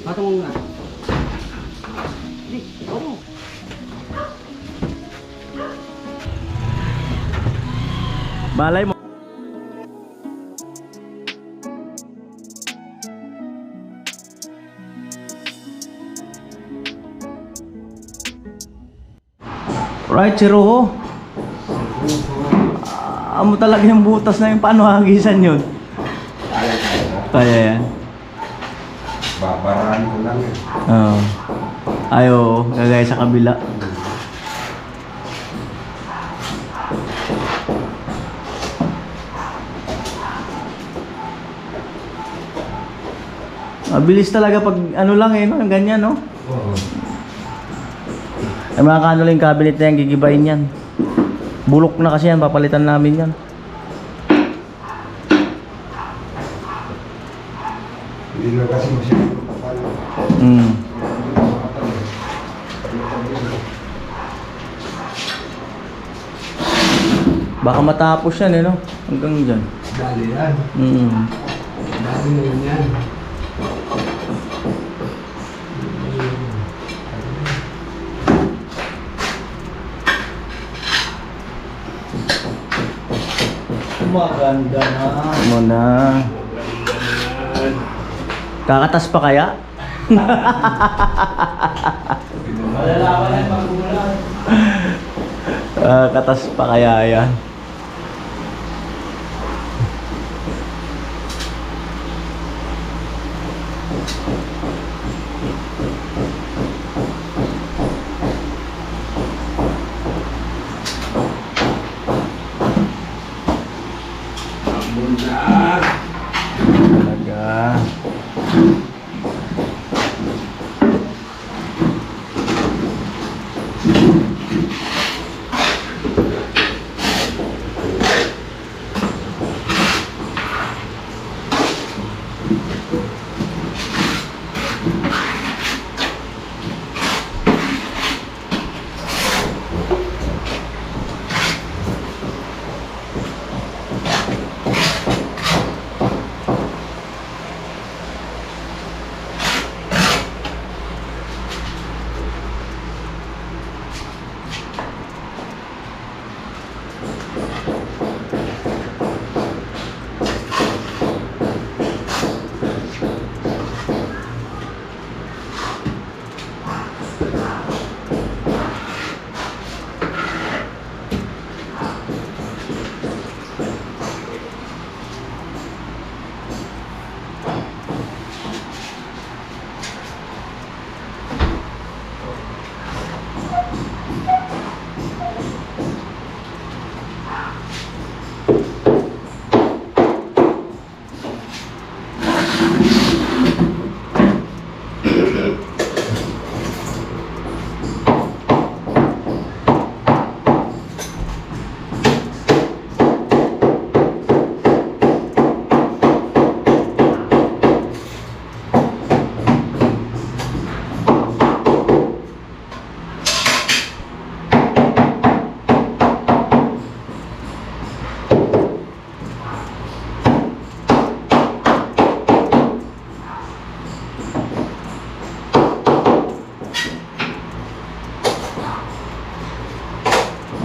Patong nga. Di, oo. Malay mo. Right, si Roho. Amo talaga yung butas na yung paano hagisan yun. Kaya yan. Babaraan ko lang eh. Oo. Ayo, gagaya sa kabila. Mabilis talaga pag ano lang eh, no? Yung ganyan, no? Oo. Ay mga kano lang yung cabinet na yan, gigibayin yan. Bulok na kasi yan, papalitan namin yan. Hindi na kasi masyadong kapal. Baka matapos yan eh, no? Hanggang dyan. Dali yan. Dali na yun yan. Maganda na. Muna. Kakatas pa kaya? Malalaman yan magulang. Katas pa kaya yan? Talaga.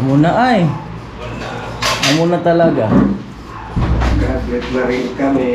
Muna ay. Muna talaga. Graduate na rin kami.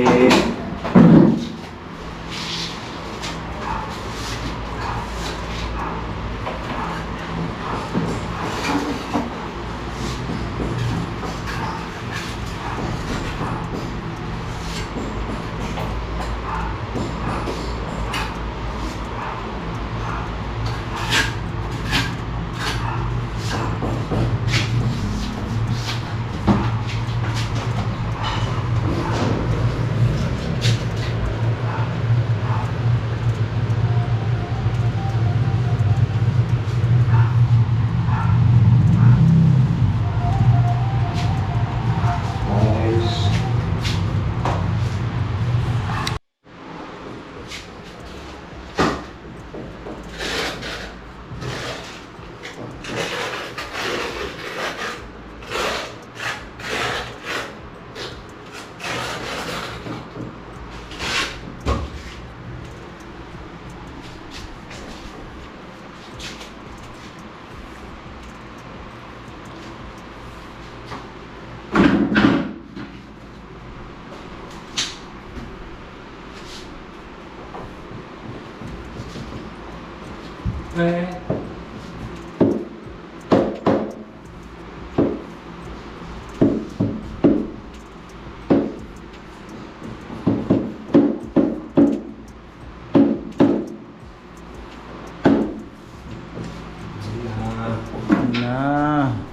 Eh, Na.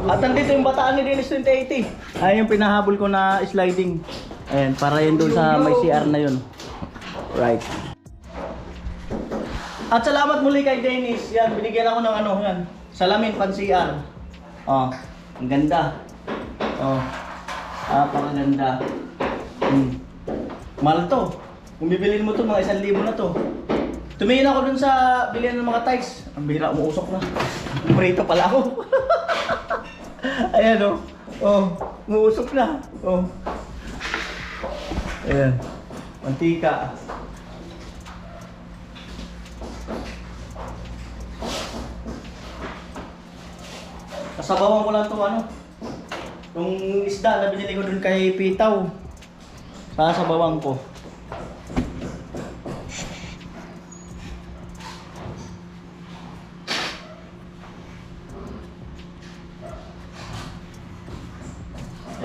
At nandito yung bataan ni Dennis 2080. Ayun yung pinahabol ko na sliding. Ayan, para yun doon sa may CR na yun. Right. At salamat muli kay Dennis. Yan, binigyan ako ng ano, yan. Salamin pan CR. Oh, ang ganda. Oh. Napakaganda. Mahal to. Kung bibilin mo to, mga 1,000 na to. Tumingin ako dun sa bilihan ng mga tiles. Ang bihira, umuusok na. Prito pala ako. Ayan o. Oh, umuusok na. Oh. Ayan. Mantika. Kasabawan ko lang to ano. Yung isda na binili ko dun kay Pitaw. Sasabawan ko.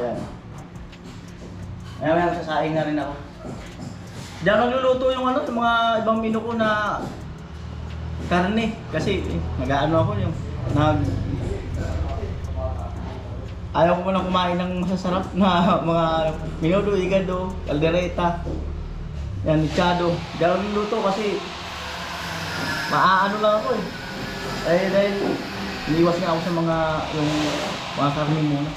Ayan. Ayan, sasaing na rin ako. Diyan nagluluto yung ano, yung mga ibang menu ko na karne. Kasi nag-ano ako yung ayaw ko muna kumain ng masasarap na mga minudo, igado, caldereta. Yan, mechado. Diyan nagluluto kasi maaano lang ako eh. Dahil iniwas nga ako sa mga karne muna.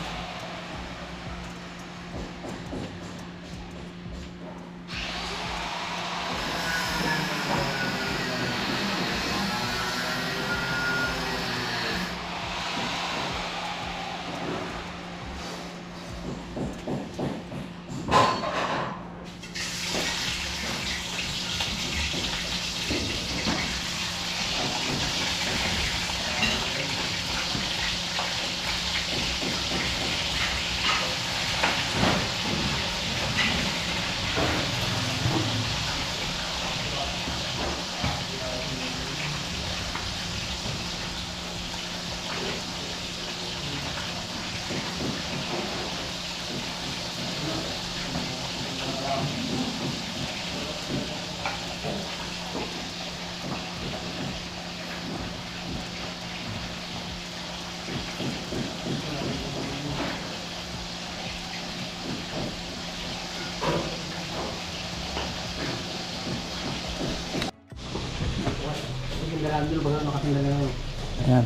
Ayan.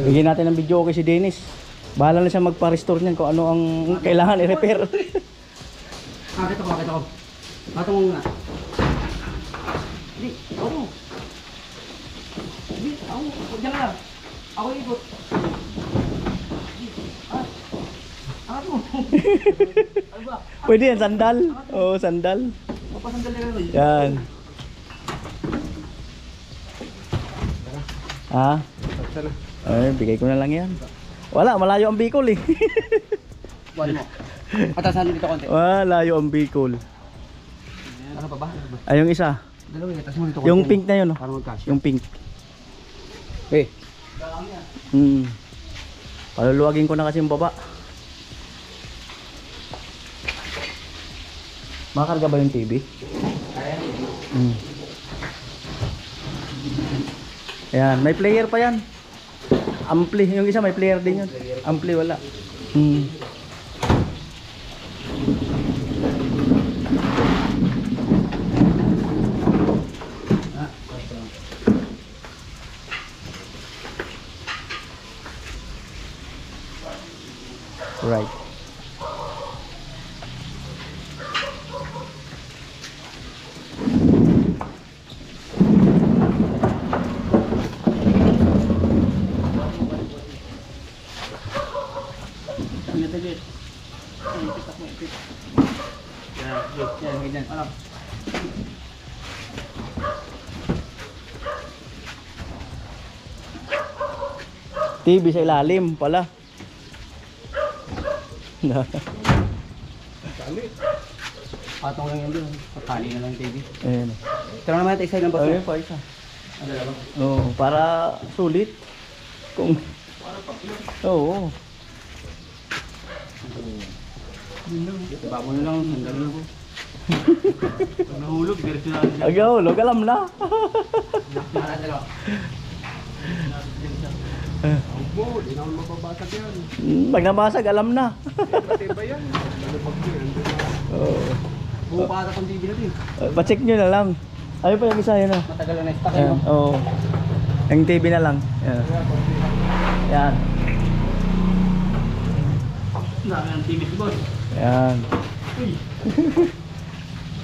Bigyan natin ng video okay si Dennis. Bahala na siya magpa-restore niyan kung ano ang kailangan i-repair. Makita ko. Patong muna. Hindi, ako. Hindi, ako. Diyan ka lang. Ako ikot. Angat mo. Ano ba? Pwede yan, sandal. Oo, sandal. Papasandal na rin. Yan. Ha? Sana. Ay, bigay ko na lang yan. Wala, malayo ang Bicol eh. Buwan mo. Patasan dito konti. Malayo ang Bicol. Ano pa ba? Ay, yung isa. Dalawa, itas mo dito konti. Yung pink na yun, oh. Para magkasya. Yung pink. Eh. Paluluwagin ko na kasi yung baba. Makarga ba yung TV? Kaya. Ayan, may player pa yan. Ampli, yung isa may player din yun. Ampli wala. Right. TV sa ilalim pala. Patong lang yan doon. Patali na lang yung TV. Ayan. Tara naman natin isa ng boss. Ayun pa isa. Ano lang? Oo, para sulit. Kung... Oo. Diba mo na lang. Sandali na po. Pag nahulog, diretso na rin. Agahulog, alam na. Para dalawa. Opo, di naman mapabasag yan. Pag nabasag, alam na. Matibay yan. Oo. Bumukata kong TV natin. Pa-check nyo na lang. Ayun pa yung isa yun ah. Matagal na na-stock Ayan, oo. Yung TV na lang. Ayan. Ayan. Dami ng TV si boss. Ayan. Uy.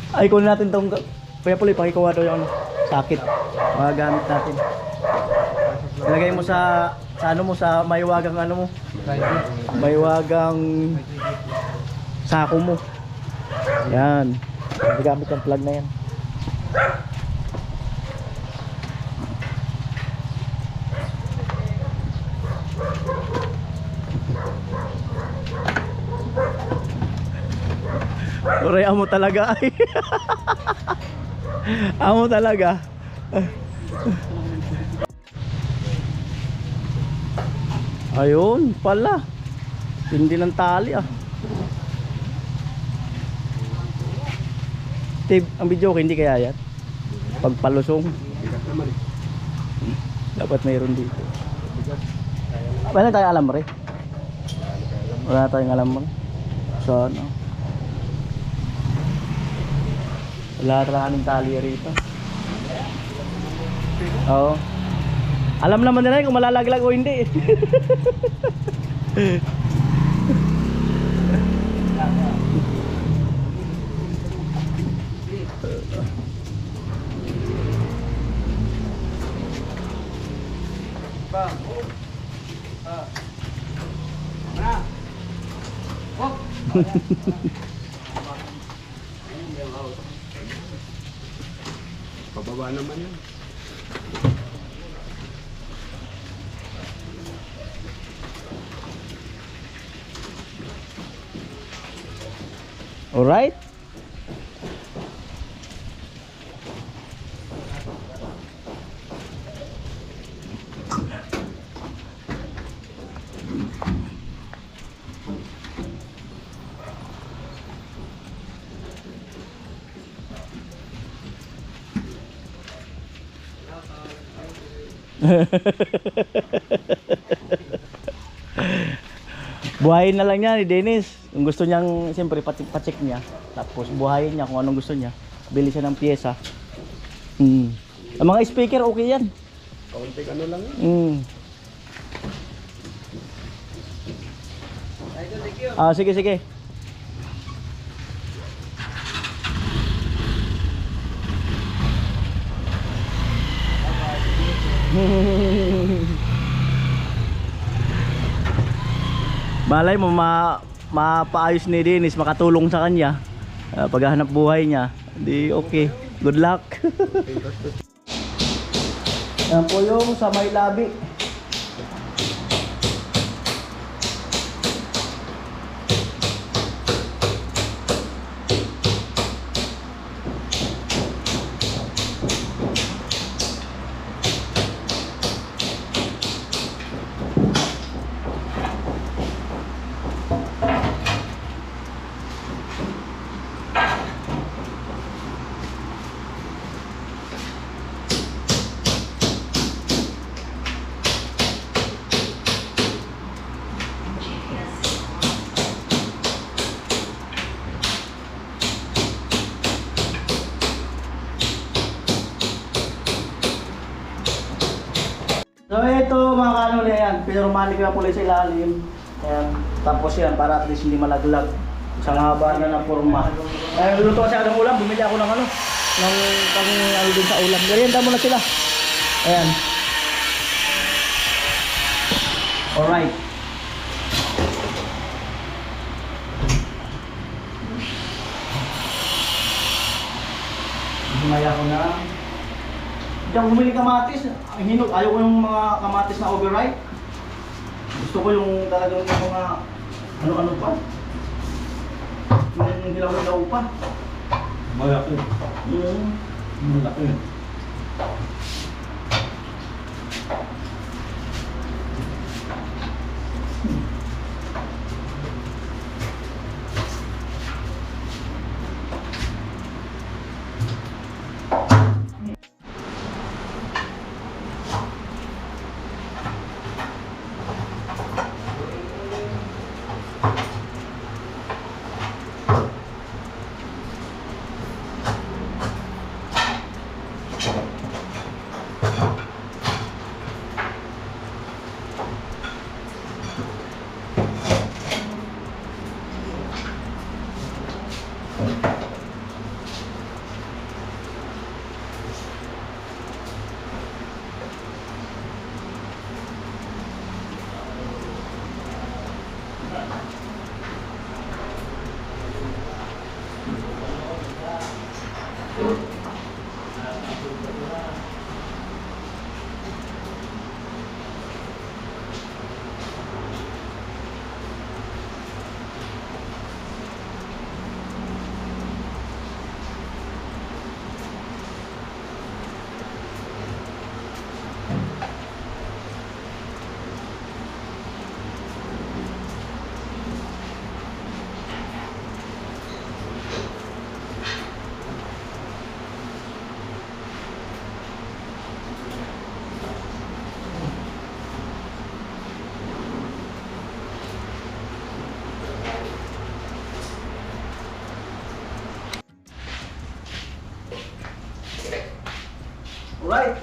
Ay, kunin natin tong... Kuya Puloy, pakikuha daw yung sakit. Mga gamit natin. Ilagay mo sa ano mo, sa maiwagang ano mo. Maiwagang sako mo. Yan. Gamit ang plug na yan. Ore, amo talaga ay. Amo talaga. Ayun pala. Hindi ng tali ah. Tib, ang video ko hindi kaya yan. Pagpalusong. Dapat mayroon dito. Wala tayong alam rin. Wala tayong alam rin. So ano. Wala talaga tali rito. Oo. Alam naman nila kung malalaglag o hindi. Pababa naman yan. Alright. Buhayin na lang niya ni Dennis. Kung gusto niyang, siyempre pa-check niya. Tapos buhayin niya kung anong gusto niya. Bili siya ng pyesa. Ang mga speaker okay yan. Kaunti ano lang yan. Ah, sige, sige. Malay mo mapaayos ni Dennis, makatulong sa kanya paghahanap buhay niya. Di okay. Good luck. Yan po yung sa may labi. So ito mga kanuli yan, pinurmanik na pula sa ilalim. Ayan. Tapos yan, para at least hindi malaglag. Isang haba na ng purma. Luto kasi ako ng ulam, bumili ako ng ano, ng pang ano dun sa ulam. Merienda muna sila. Ayan. Alright. Gumaya ko na. Hindi ako bumili kamatis. Ayaw ko yung mga kamatis na overripe. Gusto ko yung talagang yung mga ano-ano pa. yung hilaw-hilaw pa. Malaki. Mm. Malaki. Alright.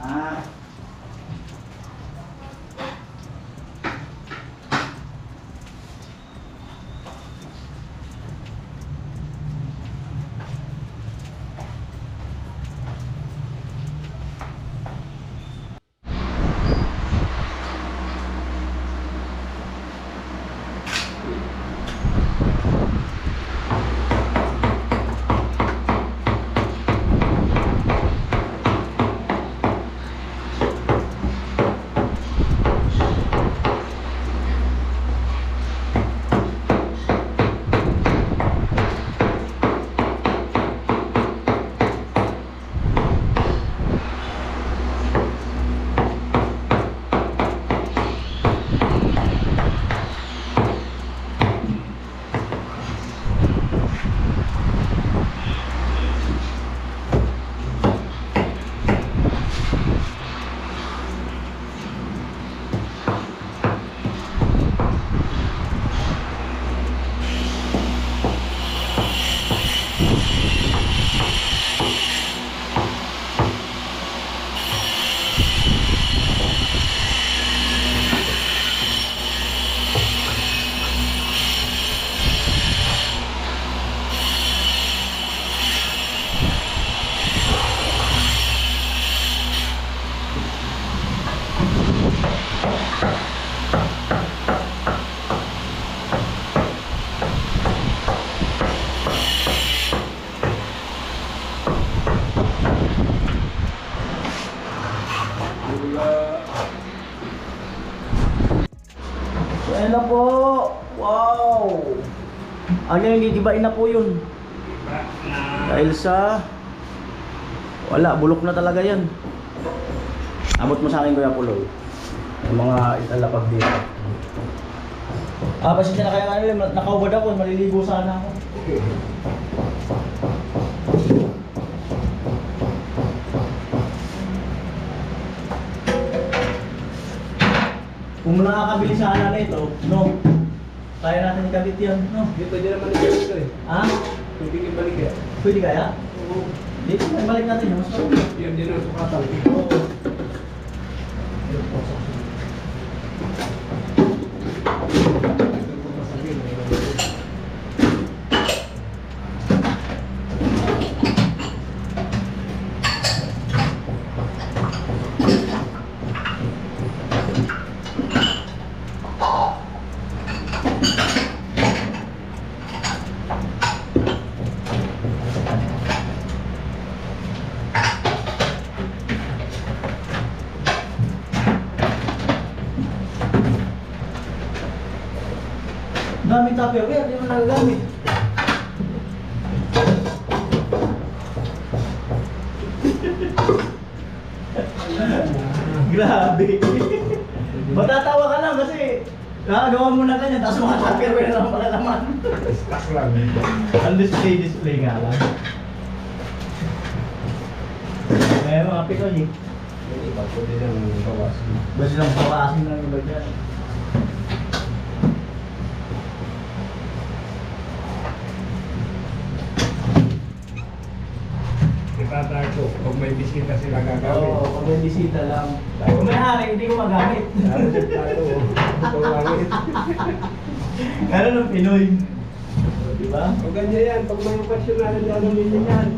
Ah. So, ayan na po. Wow! Ano yung gigibain na po yun? Dahil sa... Wala, bulok na talaga yan. Abot mo sa akin, Kuya Puloy. Yung mga italapag dito. Pasensya na kaya nga nila, nakaubad ako, maliligo sana ako. Kung nakakabili sana nito, no? Kaya natin ikabit yan, no? Dito dyan naman ito eh. Ha? Pwede ibalik eh. Pwede kaya? Oo. Dito, balik natin yun. Mas marami. Yan din ang sukatan. Oo. Daming tupperware, di mo nagagamit. Grabe. Matatawa ka lang kasi gagawa mo na ganyan, tapos mga tupperware lang pala naman. Stock lang. Ang display nga lang. May mga pikoy eh. Iba ko din ang bawas. Basta lang pawasin ng iba dyan. Itatay ko, pag may bisita sila gagamit. Oo, pag may bisita lang. Kung may hari, hindi ko magamit. Tapos yung tato, gawangit. Ganun ang Pinoy. Diba? O ganyan yan, pag may okasyon na rin gagawin yan.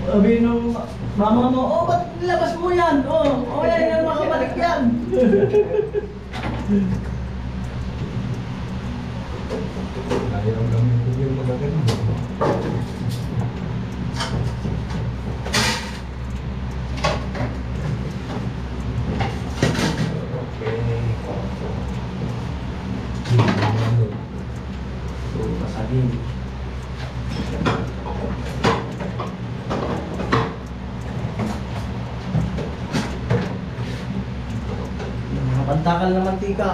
Sabi nung mama mo, oh, ba't labas mo yan? Oh, yan yan, makabalik yan. Ayaw gamitin yung mga ganun. Pasagin. Pantakal na mantika.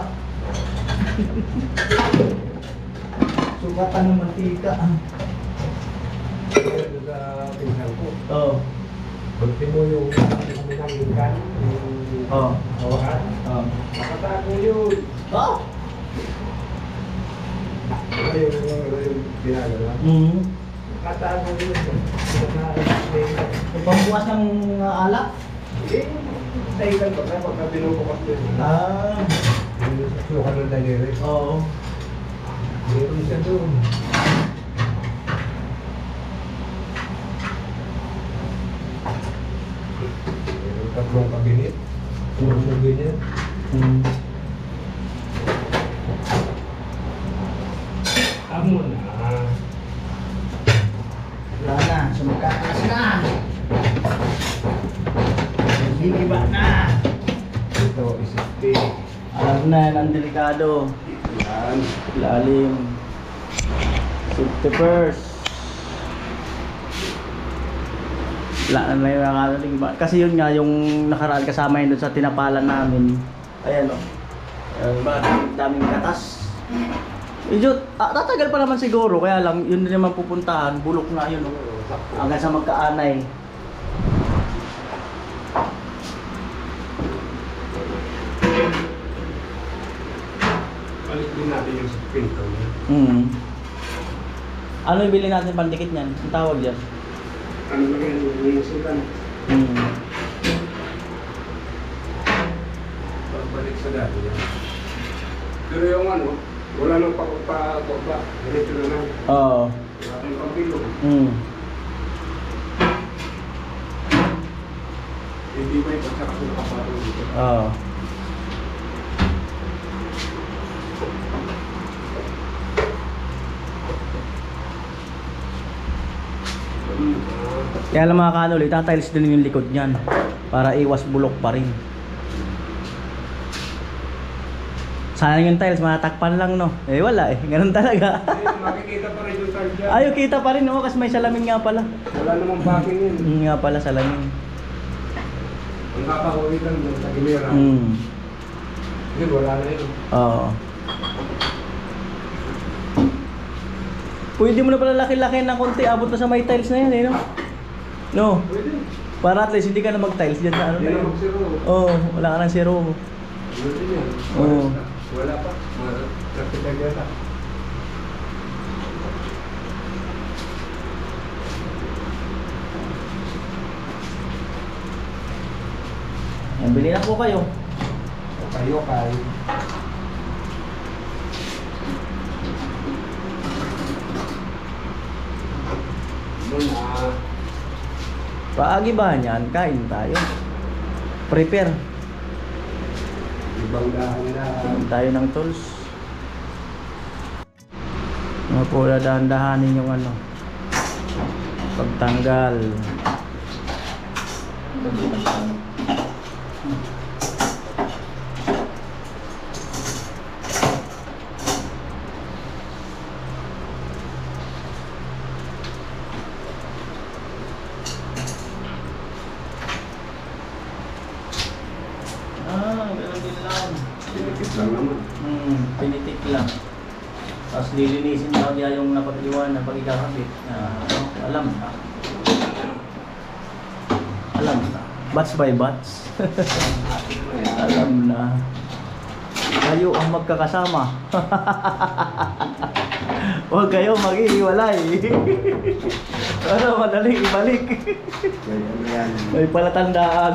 Sukatan ng mantika. Ito sa pinsan ko. Oo. Pagti mo yung minangingkan, yung Oo. hawakan. Oo. Nakatago yun. Oh. Yung ginagawa. Nakatago yun. Yung pambukas ng alak? Eh, tayo ba na pagka binubukas yun? Yung susukan ng daliri. Oo. Meron siya doon. Meron tatlong kabinet. Puro mo ganyan. Amo na. Wala na, sumagkakalas na. Higiba na. Ito, isipte. Alam na yan, ang delikado. Yan. Lalim. Safety first. Wala na yung nakarating ba? Kasi yun nga, yung nakaraan kasama yun doon sa tinapalan namin. Ayan o. Ayan ba? Daming katas. Medyo, tatagal pa naman siguro. Kaya lang, yun din naman pupuntahan. Bulok na yun o. Hanggang sa magkaanay. Balik din natin yung spin ko. Ano yung bilhin natin pandikit niyan? Ang tawag dyan? Ano ba yan? Yung sulan. Balik sa dati yan. Pero yung ano, wala nang pa-baba. Ganito na lang. Oo. Wala tayong pagbilog. Hindi ba yung pagsakas na nakapatong dito? Oo. Kaya lang mga kanol, itatiles din yung likod niyan para iwas bulok pa rin. Sayang yung tiles, matatakpan lang no. Eh wala eh, ganun talaga. Makikita pa rin yung tag dyan. Ayaw kita pa rin no, kasi may salamin nga pala. Wala namang backing yun. Nga pala salamin. Ang kakahuli lang ng tagilira. Yun, wala na yun. Oo. Pwede mo na pala laki-laki ng konti, abot na sa may tiles na yan eh, no? No? Pwede. Para at least hindi ka na mag-tiles dyan na ano Hindi na na yun. magsiro. Oo, wala ka ng zero. Pwede yan. Oo. Wala pa. Nakitag yata. Yan, bili na po kayo. Kayo kay. Muna. Paagi ba yan? Kain tayo. Prepare. Ibang dahan na. Kain tayo ng tools. Mga po, dahan-dahanin yung ano. Pagtanggal. Ganun din lang. Pinipit lang naman. Pinitik lang. Tapos lilinisin daw niya yung napag-iwan na pag ikakabit. Alam na. Alam na. Batch by batch. Alam na. Kayo ang magkakasama. Huwag kayo maghihiwalay. Para madaling ibalik. May palatandaan.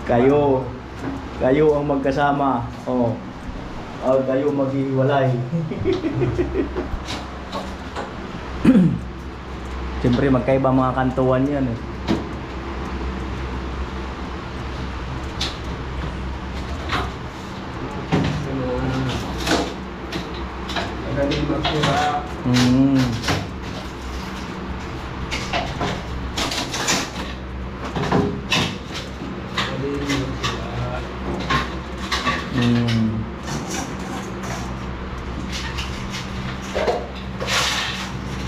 Kayo ang magkasama. Oh. Kayo maghihiwalay. Siyempre magkaiba mga kantuan yan eh. Magaling magsira. Magaling magsira.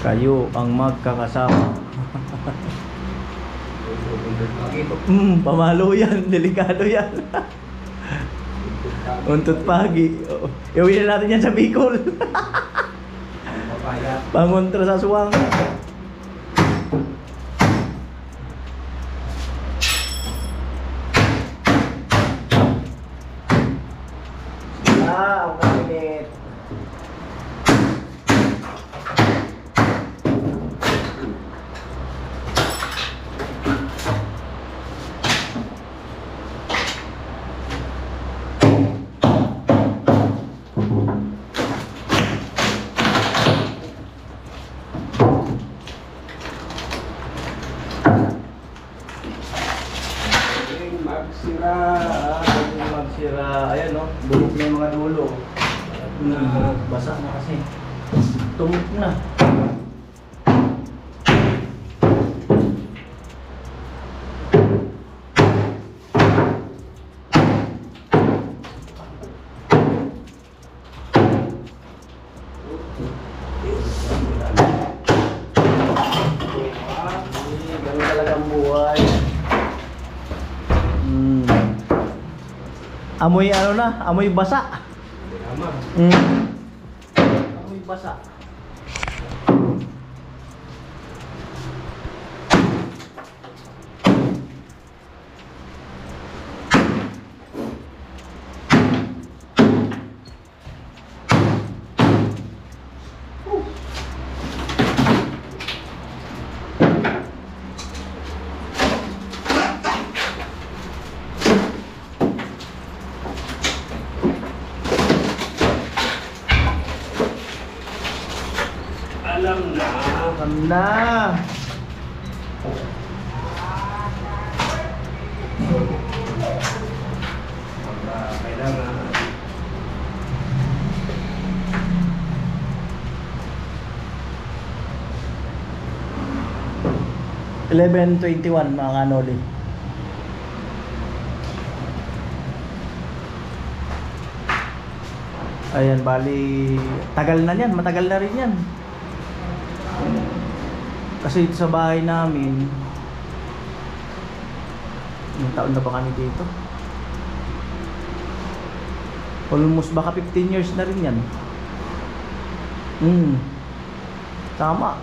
Kayo ang magkakasama. Pamalo yan, delikado yan. Untot pagi. Iuwi na natin yan sa Bicol. Pangontra sa suwang. Ang kainit. Magsira. Ayan no, bulok na yung mga dulo. Basa na kasi. Tumok na. Ganun talagang buhay. Amoy ano na, amoy basa. Tama. Amoy basa. Alam na. Alam na. Kailangan. $11.21 mga kanoli. Ayan, bali tagal na yan, matagal na rin yan. Kasi sa bahay namin Ilang taon na ba kami dito? Almost baka 15 years na rin yan. Tama.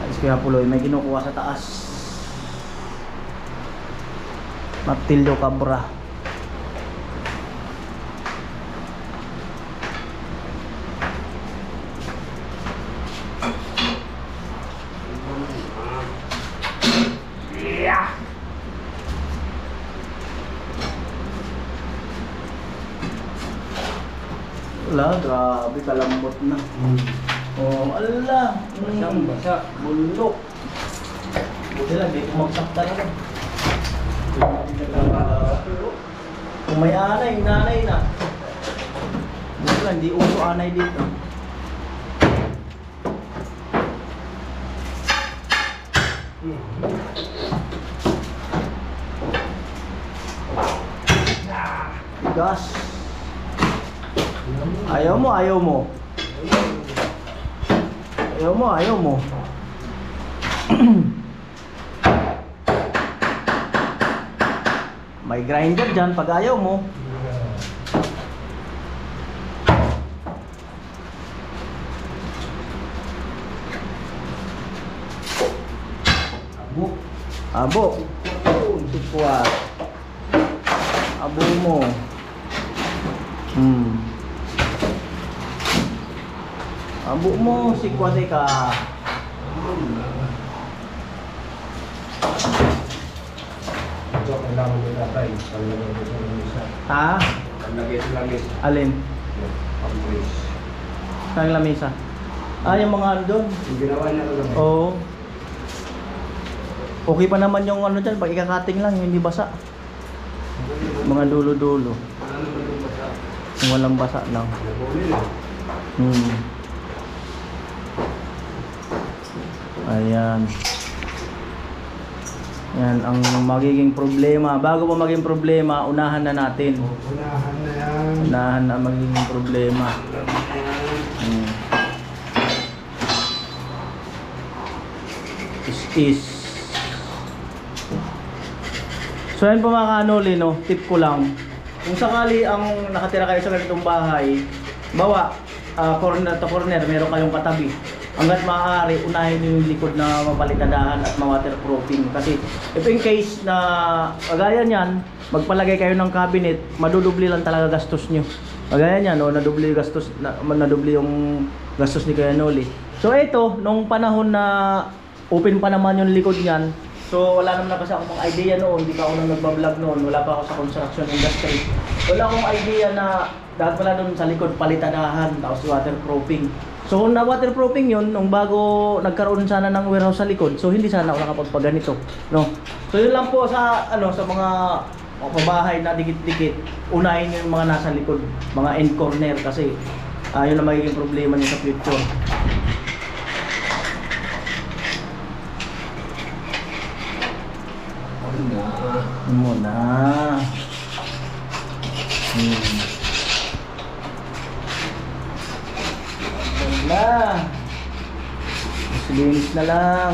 Ayos kaya Puloy, may kinukuha sa taas. Martilyo Cabra. Wala, grabe kalambot na. Oh, ala. Basa. Bulok. Buti lang, di kumagsak talaga. Kung may anay, nanay na. Buti lang, di uso anay dito. Gas. Ayaw mo, ayaw mo. Ayaw mo, ayaw mo. May grinder dyan pag ayaw mo. Abo. Abo. Sipwat. Abo mo. Abo mo, sikwate ka. Ito, kailangan ko tatay. Palagay ko sa lamisa. Ha? Palagay sa lamisa. Alin? Pag-brace. Kang lamesa. Yung mga ano doon. Yung ginawa niya ko lang. Oo. Okay pa naman yung ano dyan, pag ikakating lang, hindi basa. Mga dulo-dulo. Ano ba yung basa? Yung walang basa lang. Nabulin eh. Ayan. Yan ang magiging problema. Bago pa maging problema, unahan na natin. Unahan na yan. Unahan na magiging problema. Is. So yan po mga kanoli, no? Tip ko lang. Kung sakali ang nakatira kayo sa ganitong bahay, bawa, corner to corner, meron kayong katabi. Hanggat maaari, unahin nyo yung likod na mapalitadahan at ma-waterproofing. Kasi if in case na kagaya niyan, magpalagay kayo ng cabinet, madudubli lang talaga gastos nyo. Kagaya niyan, no? nadubli yung gastos ni Kuya Noli. So ito, nung panahon na open pa naman yung likod niyan, so wala naman kasi akong idea noon, hindi pa ako nang nagbablog noon, wala pa ako sa construction industry. Wala akong idea na dapat pala doon sa likod palitadahan, tapos waterproofing. So kung na-waterproofing yun, nung bago nagkaroon sana ng warehouse sa likod, so hindi sana ako nakapagpaganito, no? So yun lang po sa sa mga pabahay na dikit-dikit, unahin nyo yung mga nasa likod, mga end corner kasi yun ang magiging problema nyo sa future. Muna. Wala. Mas linis na lang.